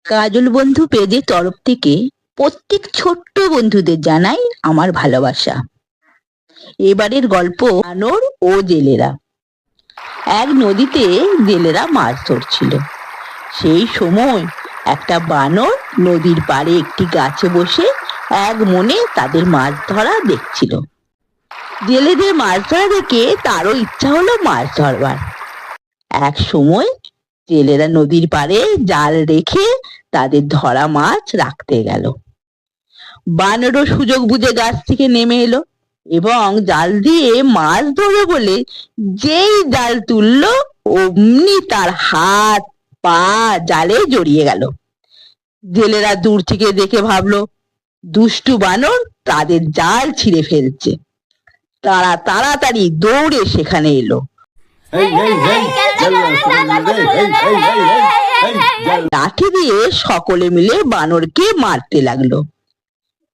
কাজল বন্ধু পেজের তরফ থেকে প্রত্যেক ছোট্ট বন্ধুদের জানাই আমার ভালোবাসা। এবারের গল্প বানর ও জেলেরা। এক নদীতে জেলেরা মাছ ধরছিল। সেই সময় একটা বানর নদীর পাড়ে একটি গাছে বসে এক মনে তাদের মাছ ধরা দেখছিল। জেলেদের মাছ ধরা দেখে তারও ইচ্ছা হলো মাছ ধরবার। এক সময় জেলেরা নদীর পাড়ে জাল রেখে তাদের ধরা মাছ রাখতে গেল। বানরও সুযোগ বুঝে গাছ থেকে নেমে এলো এবং জাল দিয়ে মাছ ধরবে বলে যেই জাল তুললো অমনি তার হাত পা জালে জড়িয়ে গেল। জেলেরা দূর থেকে দেখে ভাবলো দুষ্টু বানর তাদের জাল ছিঁড়ে ফেলছে। তারা তাড়াতাড়ি দৌড়ে সেখানে এলো। লাঠি দিয়ে সকলে মিলে বানরকে মারতে লাগলো।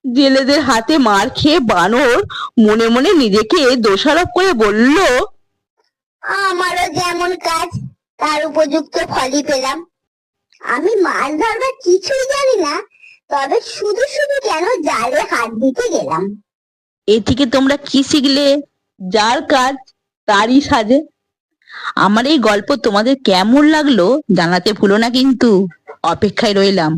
জেলেদের হাতে মার খেয়ে বানর মনে মনে নিজেকে দোষারোপ করে বলল, আমারও যেমন কাজ তার উপযুক্ত ফলই পেলাম। আমি মাছ ধরবার কিছুই জানি না, তবে শুধু শুধু কেন জালে হাত দিতে গেলাম। এ থেকে তোমরা কি শিখলে? যার কাজ তারই সাজে। আমার এই গল্প তোমাদের কেমন লাগলো জানাতে ভুলো না কিন্তু। অপেক্ষায় রইলাম।